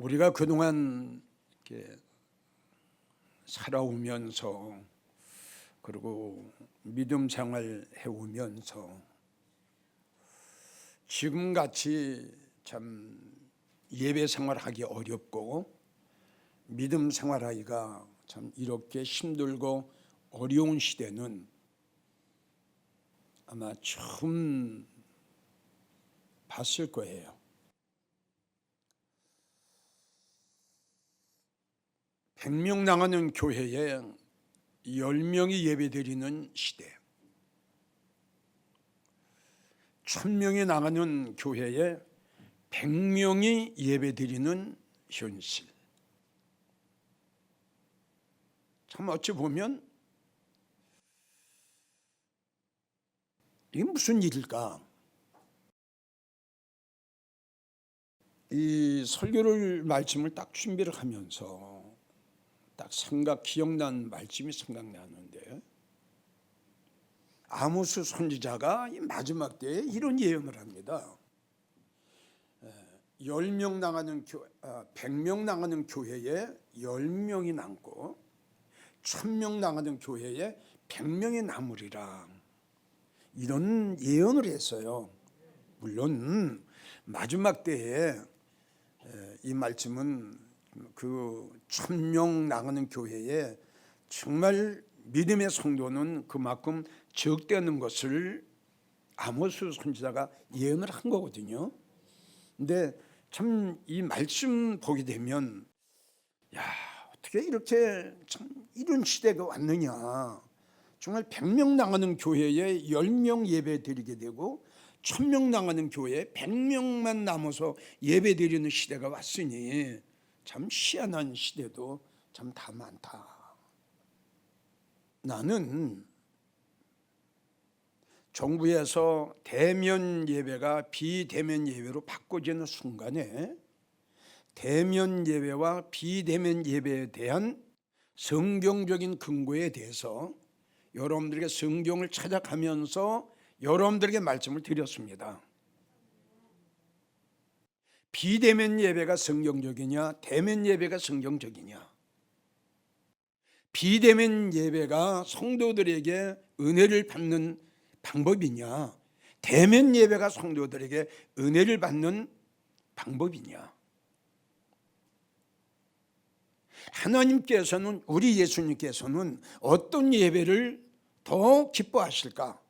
우리가 그동안 이렇게 살아오면서 그리고 믿음 생활 해오면서 지금같이 참 예배 생활하기 어렵고 믿음 생활하기가 참 이렇게 힘들고 어려운 시대는 아마 처음 봤을 거예요. 백 명 나가는 교회에 10명이 예배드리는 시대, 1000명이 나가는 교회에 100명이 예배드리는 현실. 참 어찌 보면 이게 무슨 일일까? 이 설교를 말씀을 딱 준비를 하면서 딱 기억난 말씀이 생각나는데, 아모스 선지자가 이 마지막 때에 이런 예언을 합니다. 100명 나가는 교회에 10명이 남고 1000명 나가는 교회에 100명이 남으리라, 이런 예언을 했어요. 물론 마지막 때에 이 말씀은 그 1000명 나가는 교회에 정말 믿음의 성도는 그만큼 적되는 것을 아모스 선지자가 예언을 한 거거든요. 근데 참 이 말씀 보게 되면, 야, 어떻게 이렇게 참 이런 시대가 왔느냐. 정말 100명 나가는 교회에 10명 예배 드리게 되고 1000명 나가는 교회에 100명만 남아서 예배 드리는 시대가 왔으니 참 희한한 시대도 참 다 많다. 나는 정부에서 대면 예배가 비대면 예배로 바꿔지는 순간에 대면 예배와 비대면 예배에 대한 성경적인 근거에 대해서 여러분들에게 성경을 찾아가면서 여러분들에게 말씀을 드렸습니다. 비대면 예배가 성경적이냐, 대면 예배가 성경적이냐? 비대면 예배가 성도들에게 은혜를 받는 방법이냐, 대면 예배가 성도들에게 은혜를 받는 방법이냐? 하나님께서는, 우리 예수님께서는 어떤 예배를 더 기뻐하실까?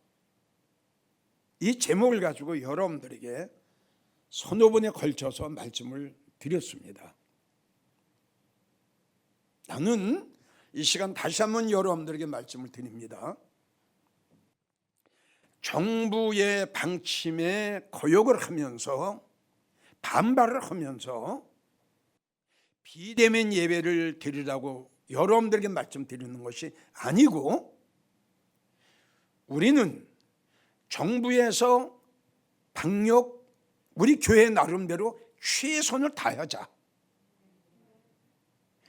이 제목을 가지고 여러분들에게 서너 번에 걸쳐서 말씀을 드렸습니다. 나는 이 시간 다시 한번 여러분들에게 말씀을 드립니다. 정부의 방침에 거역을 하면서 반발을 하면서 비대면 예배를 드리라고 여러분들에게 말씀드리는 것이 아니고, 우리는 정부에서 방역, 우리 교회 나름대로 최선을 다하자.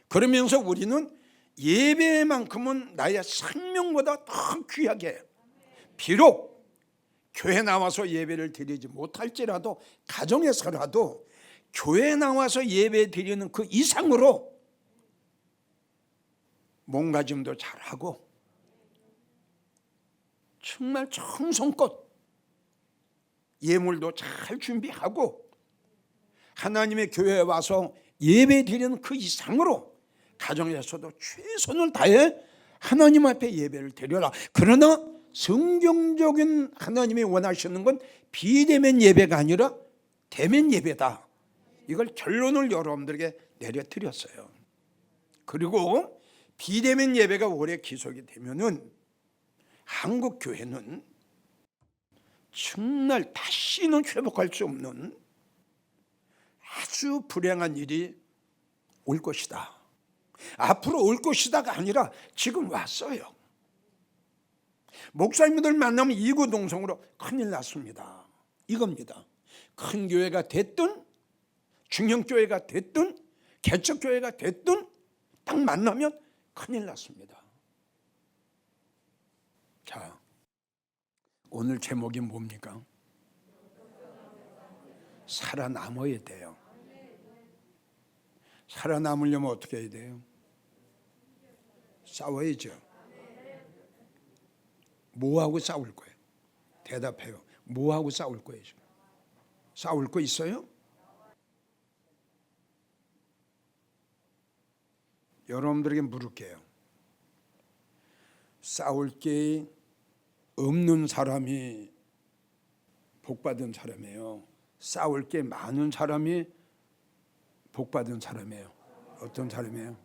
그러면서 우리는 예배만큼은 나의 생명보다 더 귀하게, 비록 교회 나와서 예배를 드리지 못할지라도, 가정에서라도 교회 나와서 예배 드리는 그 이상으로 몸가짐도 잘하고 정말 정성껏 예물도 잘 준비하고 하나님의 교회에 와서 예배 드리는 그 이상으로 가정에서도 최선을 다해 하나님 앞에 예배를 드려라. 그러나 성경적인 하나님이 원하시는 건 비대면 예배가 아니라 대면 예배다. 이걸 결론을 여러분들에게 내려드렸어요. 그리고 비대면 예배가 오래 지속이 되면은 한국 교회는 정말 다시는 회복할 수 없는 아주 불행한 일이 올 것이다. 앞으로 올 것이다가 아니라 지금 왔어요. 목사님들 만나면 이구동성으로 큰일 났습니다. 이겁니다. 큰 교회가 됐든 중형교회가 됐든 개척교회가 됐든 딱 만나면 큰일 났습니다. 자, 오늘 제목이 뭡니까? 살아남아야 돼요. 살아남으려면 어떻게 해야 돼요? 싸워야죠. 뭐하고 싸울 거예요? 대답해요. 뭐하고 싸울 거예요? 지금? 싸울 거 있어요? 여러분들에게 물을게요. 싸울 게 없는 사람이 복받은 사람이에요? 싸울 게 많은 사람이 복받은 사람이에요? 어떤 사람이에요?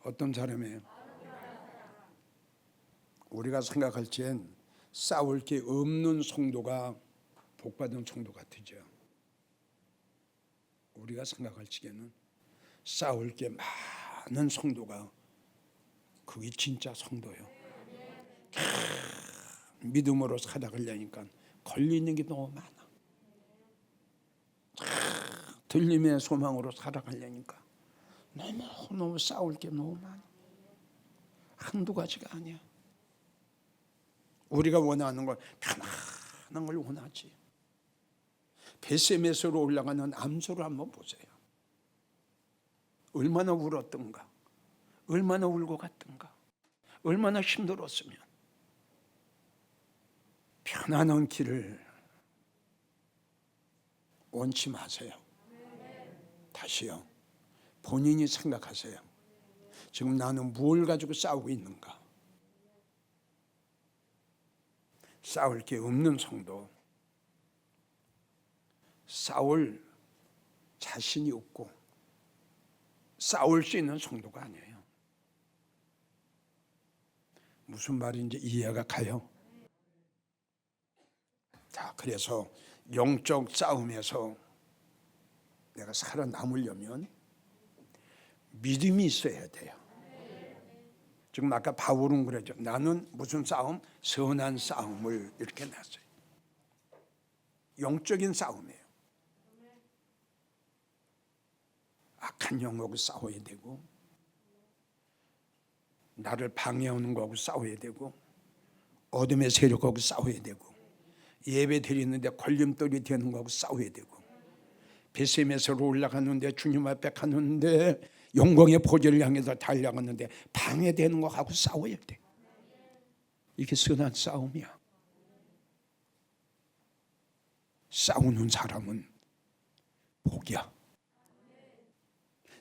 어떤 사람이에요? 우리가 생각할 땐 싸울 게 없는 성도가 복받은 성도 같으죠. 우리가 생각할 적에는 싸울 게 많은 성도가 그게 진짜 성도예요. 믿음으로 살아가려니까 걸리는 게 너무 많아. 들림의 소망으로 살아가려니까 너무 싸울 게 너무 많아. 한두 가지가 아니야. 우리가 원하는 건 편안한 걸 원하지. 베세메스로 올라가는 암소를 한번 보세요. 얼마나 울었던가, 얼마나 울고 갔던가, 얼마나 힘들었으면. 편안한 길을 원치 마세요. 다시요. 본인이 생각하세요. 지금 나는 뭘 가지고 싸우고 있는가? 싸울 게 없는 성도, 싸울 자신이 없고 싸울 수 있는 성도가 아니에요. 무슨 말인지 이해가 가요? 자, 그래서 영적 싸움에서 내가 살아남으려면 믿음이 있어야 돼요. 지금 아까 바울은 그러죠. 나는 무슨 싸움? 선한 싸움을 이렇게 놨어요. 영적인 싸움이에요. 악한 영하고 싸워야 되고, 나를 방해하는 거하고 싸워야 되고, 어둠의 세력하고 싸워야 되고, 예배 드리는데 걸림돌이 되는 거하고 싸워야 되고, 베세메스로 올라갔는데 주님 앞에 갔는데 영광의 보좌를 향해서 달려갔는데 방해되는 거하고 싸워야 돼. 이게 선한 싸움이야. 싸우는 사람은 복이야.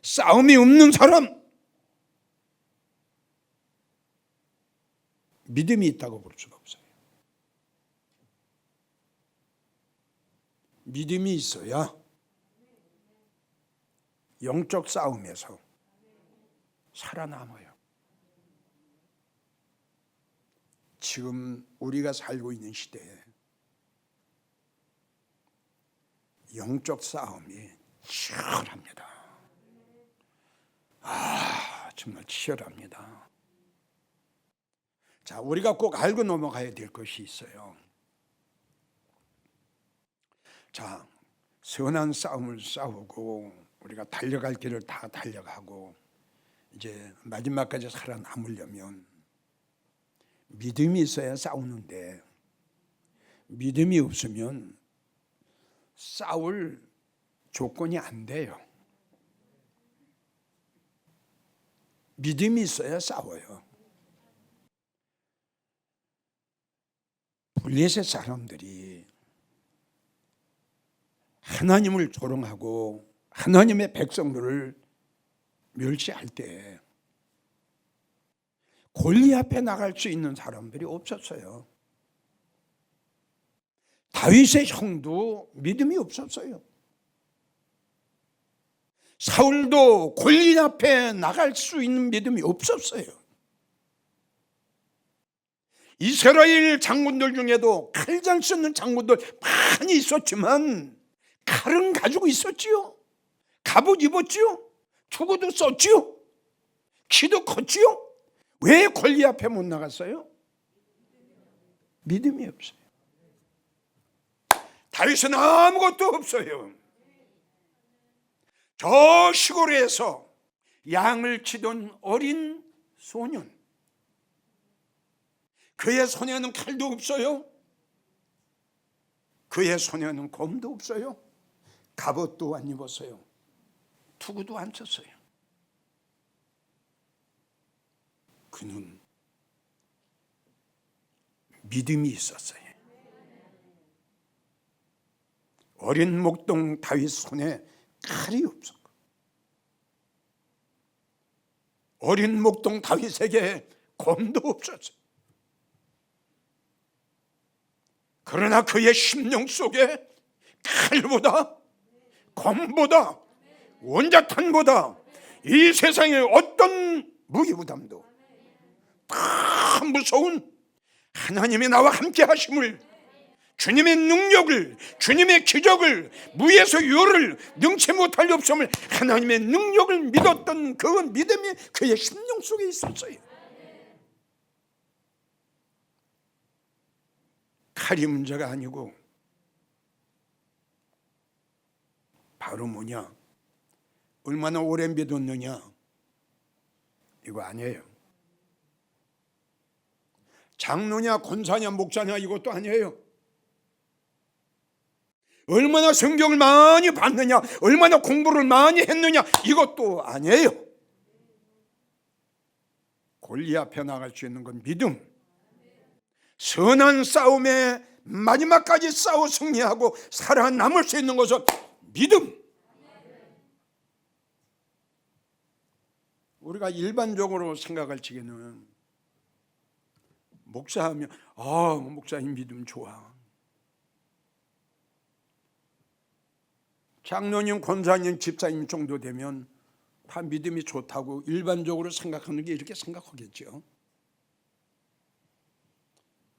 싸움이 없는 사람, 믿음이 있다고 볼 수가 없어요. 믿음이 있어야 영적 싸움에서 살아남아요. 지금 우리가 살고 있는 시대에 영적 싸움이 치열합니다. 정말 치열합니다. 자, 우리가 꼭 알고 넘어가야 될 것이 있어요. 자, 선한 싸움을 싸우고 우리가 달려갈 길을 다 달려가고 이제 마지막까지 살아남으려면 믿음이 있어야 싸우는데 믿음이 없으면 싸울 조건이 안 돼요. 믿음이 있어야 싸워요. 블레셋 사람들이 하나님을 조롱하고 하나님의 백성들을 멸시할 때 골리앗 앞에 나갈 수 있는 사람들이 없었어요. 다윗의 형도 믿음이 없었어요. 사울도 골리앗 앞에 나갈 수 있는 믿음이 없었어요. 이스라엘 장군들 중에도 칼 잘 쓰는 장군들 많이 있었지만 칼은 가지고 있었지요. 갑옷 입었지요. 투구도 썼지요. 키도 컸지요. 왜 골리앗 앞에 못 나갔어요? 믿음이 없어요. 다윗은 아무것도 없어요. 저 시골에서 양을 치던 어린 소년, 그의 손에는 칼도 없어요. 그의 손에는 검도 없어요. 갑옷도 안 입었어요. 투구도 안 쳤어요. 그는 믿음이 있었어요. 어린 목동 다윗 손에 칼이 없었고, 어린 목동 다윗에게 검도 없었어요. 그러나 그의 심령 속에 칼보다, 검보다, 원자탄보다 이 세상의 어떤 무기부담도 다 무서운 하나님이 나와 함께 하심을, 주님의 능력을, 주님의 기적을, 무에서 유를 능치 못할 리 없음을, 하나님의 능력을 믿었던 그 믿음이 그의 심령 속에 있었어요. 칼이 문제가 아니고 바로 뭐냐? 얼마나 오래 믿었느냐? 이거 아니에요. 장로냐 권사냐 목사냐 이것도 아니에요. 얼마나 성경을 많이 봤느냐, 얼마나 공부를 많이 했느냐 이것도 아니에요. 골리앗 앞에 나갈 수 있는 건 믿음. 선한 싸움에 마지막까지 싸워 승리하고 살아남을 수 있는 것은 믿음. 우리가 일반적으로 생각할 적에는 목사하면 목사님 믿음 좋아, 장로님, 권사님, 집사님 정도 되면 다 믿음이 좋다고 일반적으로 생각하는 게 이렇게 생각하겠죠.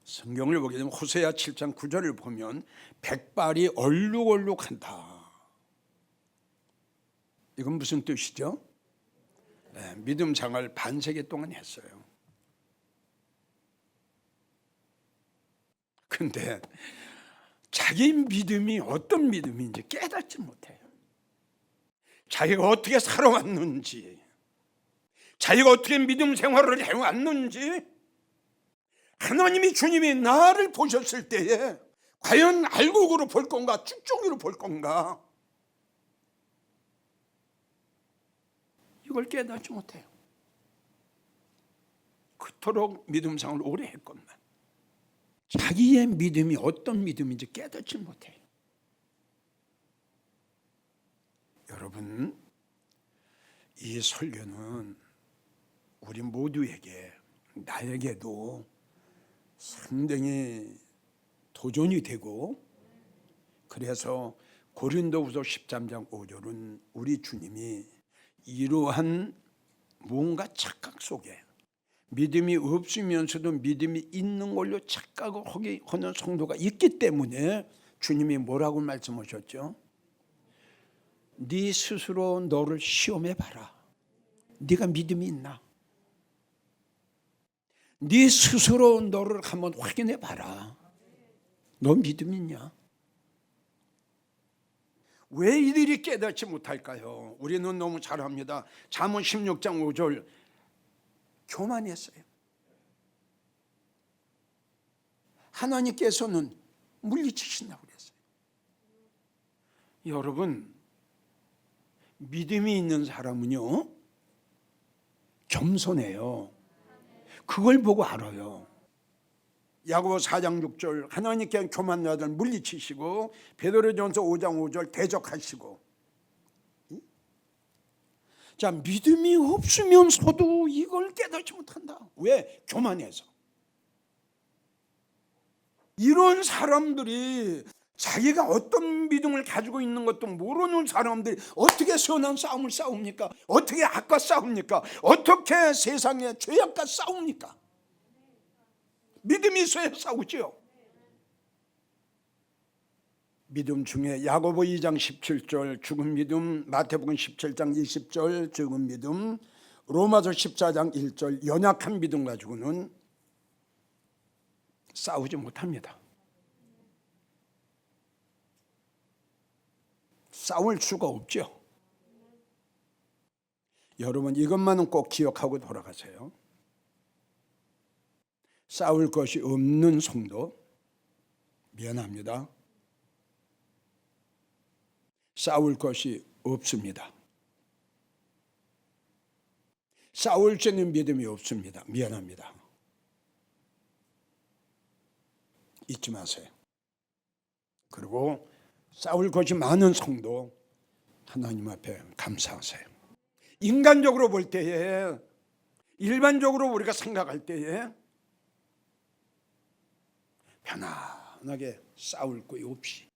성경을 보게 되면 호세아 7장 9절을 보면 백발이 얼룩얼룩한다. 이건 무슨 뜻이죠? 믿음 생활 반세기 동안 했어요. 근데 자기 믿음이 어떤 믿음인지 깨닫지 못해요. 자기가 어떻게 살아왔는지, 자기가 어떻게 믿음 생활을 해왔는지, 하나님이, 주님이 나를 보셨을 때에 과연 알곡으로 볼 건가, 쭉종이로 볼 건가, 이걸 깨닫지 못해요. 그토록 믿음 생활을 오래 했건만 자기의 믿음이 어떤 믿음인지 깨닫지 못해요. 여러분, 이 설교는 우리 모두에게, 나에게도 상당히 도전이 되고, 그래서 고린도후서 13장 5절은 우리 주님이 이러한 뭔가 착각 속에, 믿음이 없으면서도 믿음이 있는 걸로 착각을 하는 성도가 있기 때문에 주님이 뭐라고 말씀하셨죠? 네 스스로 너를 시험해 봐라. 네가 믿음이 있나? 네 스스로 너를 한번 확인해 봐라. 너 믿음이 있냐? 왜 이들이 깨닫지 못할까요? 우리는 너무 잘합니다. 잠언 16장 5절 교만했어요. 하나님께서는 물리치신다고 그랬어요. 여러분, 믿음이 있는 사람은요 겸손해요. 그걸 보고 알아요. 야고보 4장 6절 하나님께 교만한 자들 물리치시고, 베드로전서 5장 5절 대적하시고. 자, 믿음이 없으면서도 이걸 깨닫지 못한다. 왜? 교만해서. 이런 사람들이 자기가 어떤 믿음을 가지고 있는 것도 모르는 사람들이 어떻게 선한 싸움을 싸웁니까? 어떻게 악과 싸웁니까? 어떻게 세상의 죄악과 싸웁니까? 믿음이 있어야 싸우죠. 믿음 중에 야고보 2장 17절 죽은 믿음, 마태복음 17장 20절 죽은 믿음, 로마서 14장 1절 연약한 믿음 가지고는 싸우지 못합니다. 싸울 수가 없죠. 여러분, 이것만은 꼭 기억하고 돌아가세요. 싸울 것이 없는 성도, 미안합니다. 싸울 것이 없습니다. 싸울 수 있는 믿음이 없습니다. 미안합니다. 잊지 마세요. 그리고 싸울 것이 많은 성도 하나님 앞에 감사하세요. 인간적으로 볼 때에, 일반적으로 우리가 생각할 때에 편안하게 싸울 거 없이,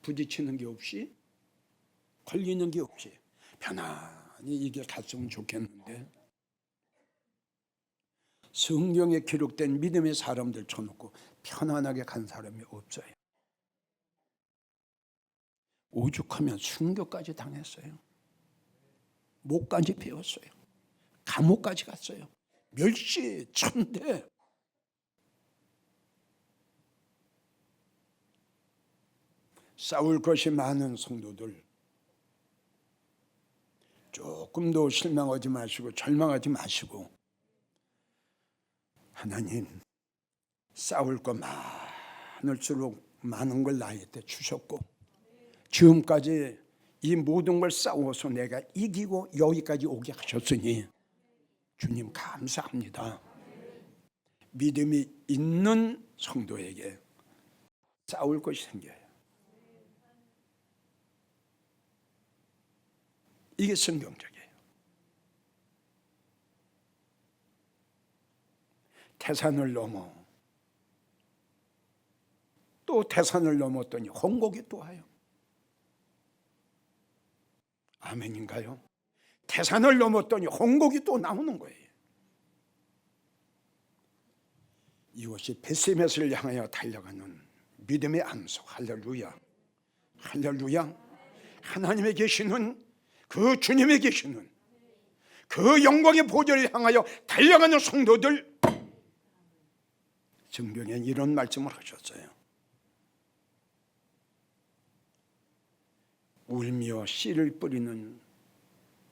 부딪히는 게 없이, 걸리는 게 없이 편안히 이게 갔으면 좋겠는데, 성경에 기록된 믿음의 사람들 쳐놓고 편안하게 간 사람이 없어요. 오죽하면 순교까지 당했어요. 목까지 베었어요. 감옥까지 갔어요. 멸시, 천대. 싸울 것이 많은 성도들, 조금도 실망하지 마시고 절망하지 마시고, 하나님 싸울 거 많을수록 많은 걸 나한테 주셨고, 지금까지 이 모든 걸 싸워서 내가 이기고 여기까지 오게 하셨으니 주님 감사합니다. 믿음이 있는 성도에게 싸울 것이 생겨요. 이게 성경적이에요. 태산을 넘어 또 태산을 넘었더니 홍곡이 또 와요. 아멘인가요? 태산을 넘었더니 홍곡이 또 나오는 거예요. 이것이 베스메스를 향하여 달려가는 믿음의 암소. 할렐루야, 할렐루야. 하나님에 계시는 그 주님에 계시는 그 영광의 보좌를 향하여 달려가는 성도들, 성경에 이런 말씀을 하셨어요. 울며 씨를 뿌리는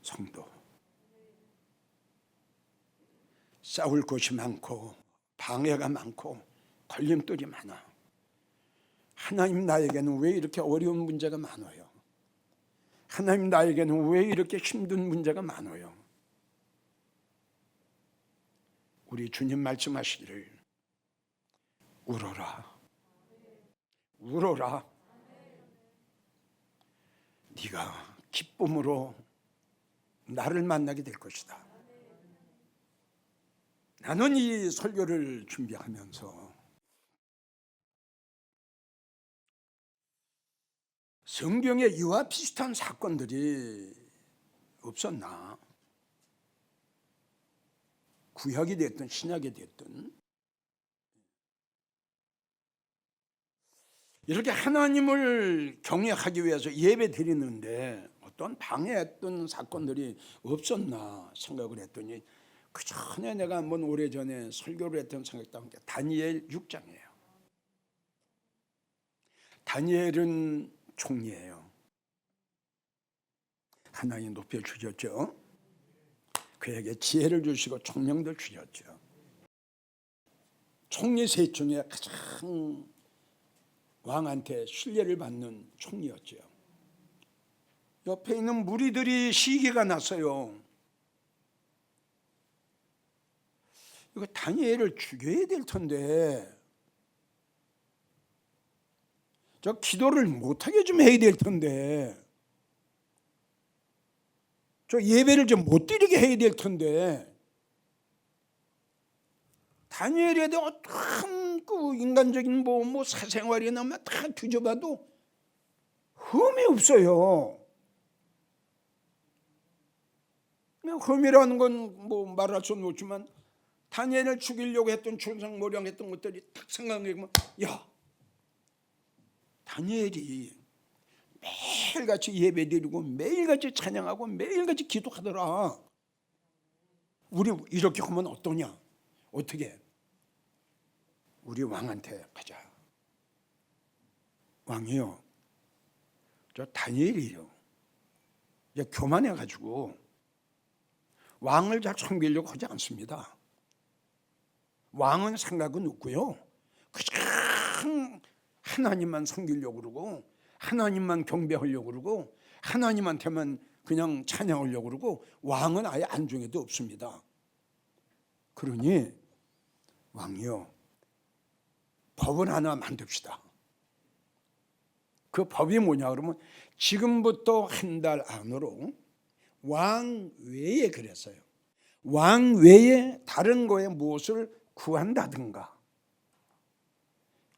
성도, 싸울 것이 많고 방해가 많고 걸림돌이 많아. 하나님, 나에게는 왜 이렇게 어려운 문제가 많아요? 하나님, 나에게는 왜 이렇게 힘든 문제가 많아요? 우리 주님 말씀하시기를 울어라, 울어라. 네가 기쁨으로 나를 만나게 될 것이다. 나는 이 설교를 준비하면서 성경에 이와 비슷한 사건들이 없었나? 구약이 됐든 신약이 됐든 이렇게 하나님을 경외하기 위해서 예배 드리는데 어떤 방해했던 사건들이 없었나 생각을 했더니, 그 전에 내가 한번 오래전에 설교를 했던 생각도 게 다니엘 6장이에요. 다니엘은 총리예요. 하나님 높여주셨죠. 그에게 지혜를 주시고 총명도 주셨죠. 총리 셋 중에 가장 왕한테 신뢰를 받는 총리였죠. 옆에 있는 무리들이 시기가 났어요. 이거 다니엘을 죽여야 될 텐데, 저 기도를 못하게 좀 해야 될 텐데, 저 예배를 좀 못 드리게 해야 될 텐데, 다니엘에 대한 어떤 그 인간적인 뭐 사생활이나 다 뒤져봐도 흠이 없어요. 흠이라는 건 뭐 말할 수는 없지만, 다니엘을 죽이려고 했던 충성모량했던 것들이 딱 생각해보면, 야, 다니엘이 매일같이 예배드리고 매일같이 찬양하고 매일같이 기도하더라. 우리 이렇게 하면 어떠냐? 어떻게? 우리 왕한테 가자. 왕이요, 저 다니엘이요, 이제 교만해가지고 왕을 잘 섬기려고 하지 않습니다. 왕은 생각은 없고요, 그냥 하나님만 섬기려고 그러고 하나님만 경배하려고 그러고 하나님한테만 그냥 찬양하려고 그러고 왕은 아예 안중에도 없습니다. 그러니 왕이요, 법을 하나 만듭시다. 그 법이 뭐냐 그러면 지금부터 한 달 안으로 왕 외에, 그랬어요. 왕 외에 다른 거에 무엇을 구한다든가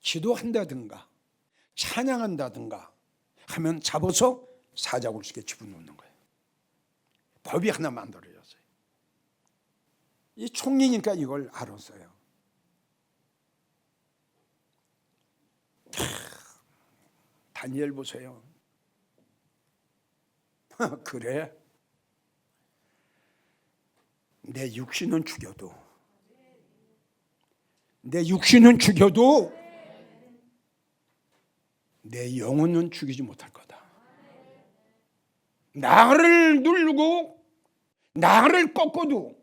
기도한다든가 찬양한다든가 하면 잡아서 사자굴식에 집어넣는 거예요. 법이 하나 만들어졌어요. 이 총리니까 이걸 알았어요. 다니엘 보세요. 그래, 내 육신은 죽여도 내 영혼은 죽이지 못할 거다. 나를 누르고 나를 꺾어도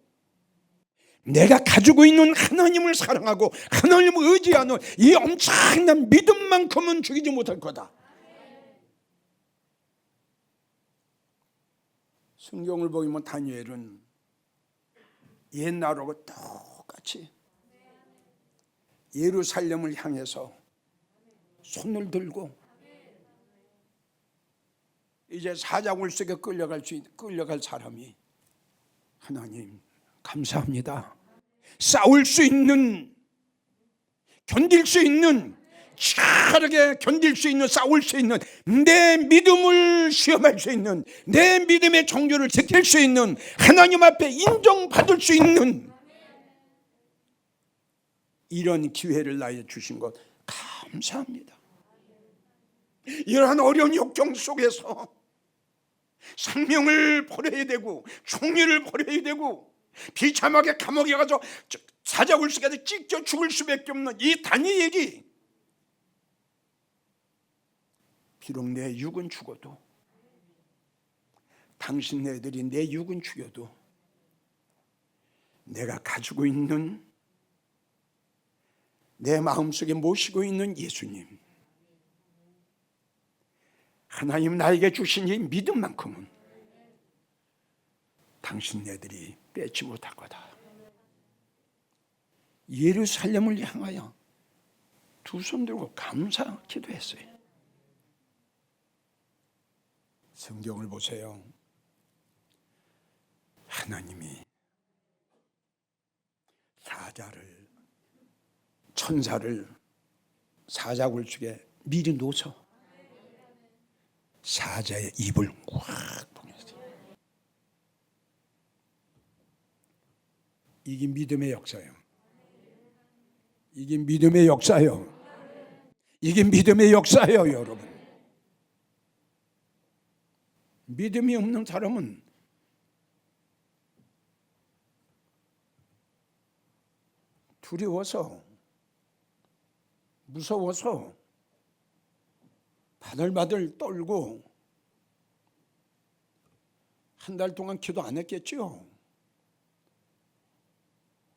내가 가지고 있는 하나님을 사랑하고 하나님을 의지하는 이 엄청난 믿음만큼은 죽이지 못할 거다. 성경을 보면 다니엘은 옛날하고 똑같이 예루살렘을 향해서 손을 들고 이제 사자굴 속에 끌려갈 사람이, 하나님 감사합니다. 싸울 수 있는, 견딜 수 있는, char게 견딜 수 있는, 싸울 수 있는, 내 믿음을 시험할 수 있는, 내 믿음의 정조를 지킬 수 있는, 하나님 앞에 인정받을 수 있는 이런 기회를 나에게 주신 것 감사합니다. 이러한 어려운 역경 속에서 생명을 버려야 되고 총리를 버려야 되고 비참하게 감옥에 가서 사자굴식에서 찢겨 죽을 수밖에 없는 이 다니엘이 비록 내 육은 죽어도, 당신네들이 내 육은 죽여도 내가 가지고 있는, 내 마음속에 모시고 있는 예수님, 하나님 나에게 주신 이 믿음만큼은 당신네들이 빼지 못할 거다. 예루살렘을 향하여 두 손 들고 감사 기도했어요. 성경을 보세요. 하나님이 천사를 사자굴식에 미리 놓쳐 사자의 입을 확 통했어요. 이게 믿음의 역사예요. 이게 믿음의 역사예요. 이게 믿음의 역사예요, 여러분. 믿음이 없는 사람은 두려워서, 무서워서 바들바들 떨고 한 달 동안 기도 안 했겠지요.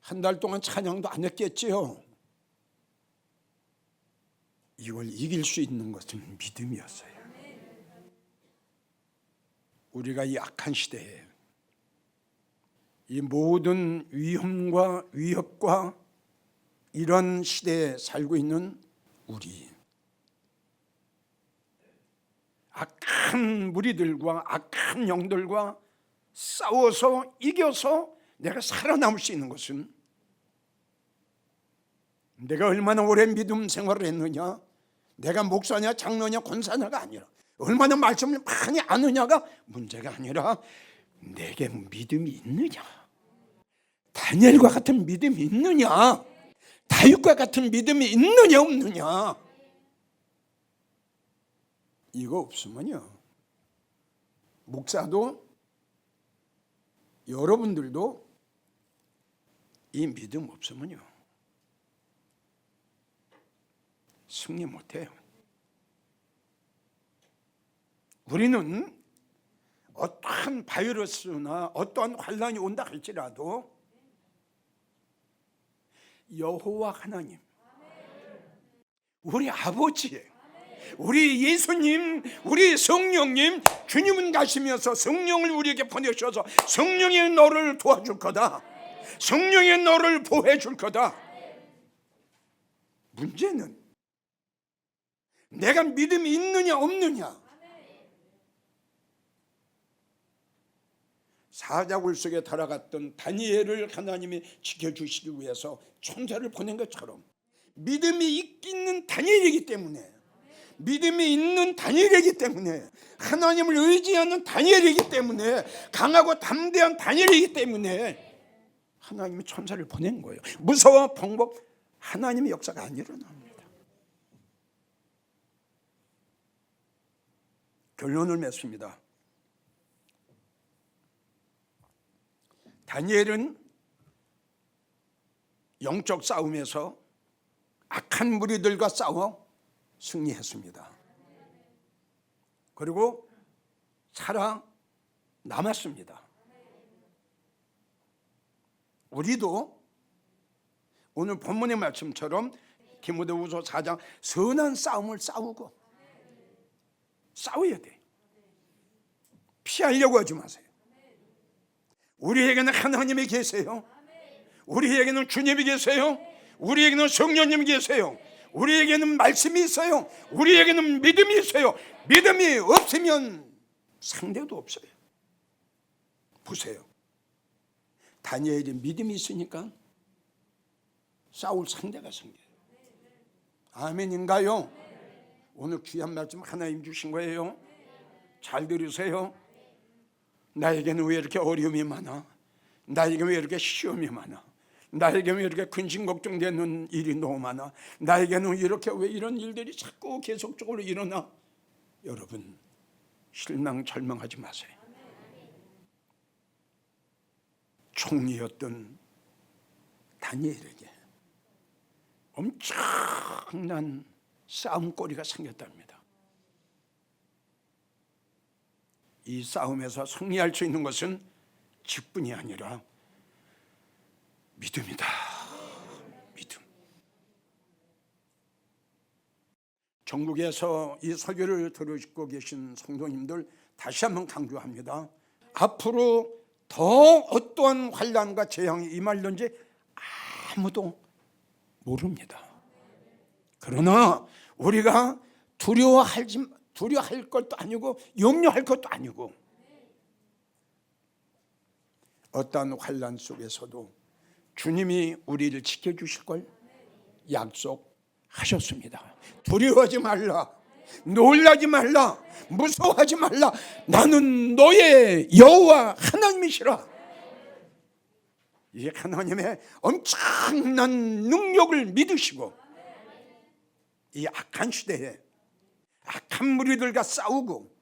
한 달 동안 찬양도 안 했겠지요. 이걸 이길 수 있는 것은 믿음이었어요. 우리가 이 악한 시대에 이 모든 위험과 위협과 이런 시대에 살고 있는 우리, 악한 무리들과 악한 영들과 싸워서 이겨서 내가 살아남을 수 있는 것은 내가 얼마나 오래 믿음 생활을 했느냐, 내가 목사냐 장로냐 권사냐가 아니라 얼마나 말씀을 많이 아느냐가 문제가 아니라 내게 믿음이 있느냐, 다니엘과 같은 믿음이 있느냐, 다윗과 같은 믿음이 있느냐 없느냐. 이거 없으면요, 목사도 여러분들도 이 믿음 없으면요 승리 못해요. 우리는 어떠한 바이러스나 어떠한 환란이 온다 할지라도 여호와 하나님, 우리 아버지, 우리 예수님, 우리 성령님, 주님은 가시면서 성령을 우리에게 보내셔서 성령의 너를 도와줄 거다. 성령의 너를 보호해 줄 거다. 문제는 내가 믿음이 있느냐 없느냐. 사자굴 속에 들어갔던 다니엘을 하나님이 지켜주시기 위해서 천사를 보낸 것처럼 믿음이 있는 다니엘이기 때문에, 믿음이 있는 다니엘이기 때문에, 하나님을 의지하는 다니엘이기 때문에, 강하고 담대한 다니엘이기 때문에 하나님이 천사를 보낸 거예요. 무서워 방법 하나님의 역사가 안 일어납니다. 결론을 맺습니다. 다니엘은 영적 싸움에서 악한 무리들과 싸워 승리했습니다. 그리고 살아남았습니다. 우리도 오늘 본문의 말씀처럼 디모데후서 4장 선한 싸움을 싸워야 돼. 피하려고 하지 마세요. 우리에게는 하나님이 계세요. 우리에게는 주님이 계세요. 우리에게는 성령님이 계세요. 우리에게는 말씀이 있어요. 우리에게는 믿음이 있어요. 믿음이 없으면 상대도 없어요. 보세요. 다니엘이 믿음이 있으니까 싸울 상대가 생겨요. 아멘인가요? 오늘 귀한 말씀 하나님 주신 거예요. 잘 들으세요. 나에게는 왜 이렇게 어려움이 많아? 나에게 왜 이렇게 시험이 많아? 나에게 왜 이렇게 근심 걱정되는 일이 너무 많아? 나에게는 이렇게 왜 이런 일들이 자꾸 계속적으로 일어나? 여러분, 실망 절망하지 마세요. 총리였던 다니엘에게 엄청난 싸움거리가 생겼답니다. 이 싸움에서 승리할 수 있는 것은 직분이 아니라 믿음이다. 믿음. 전국에서 이 설교를 들으시고 계신 성도님들 다시 한번 강조합니다. 앞으로 더 어떠한 환난과 재앙이 임할는지 아무도 모릅니다. 그러나 우리가 두려워할 것도 아니고 염려할 것도 아니고, 어떠한 환난 속에서도 주님이 우리를 지켜주실 걸 약속하셨습니다. 두려워하지 말라, 놀라지 말라, 무서워하지 말라. 나는 너의 여호와 하나님이시라. 이 하나님의 엄청난 능력을 믿으시고 이 악한 시대에 악한 무리들과 싸우고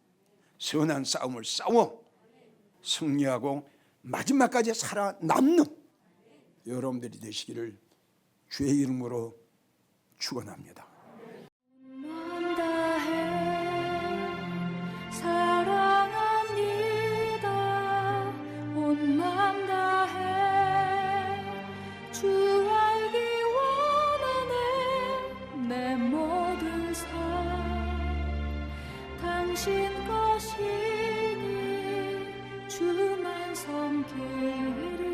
선한 싸움을 싸워 승리하고 마지막까지 살아남는 여러분들이 되시기를 주의 이름으로 축원합니다. 당신 것이니 주만 섬기리.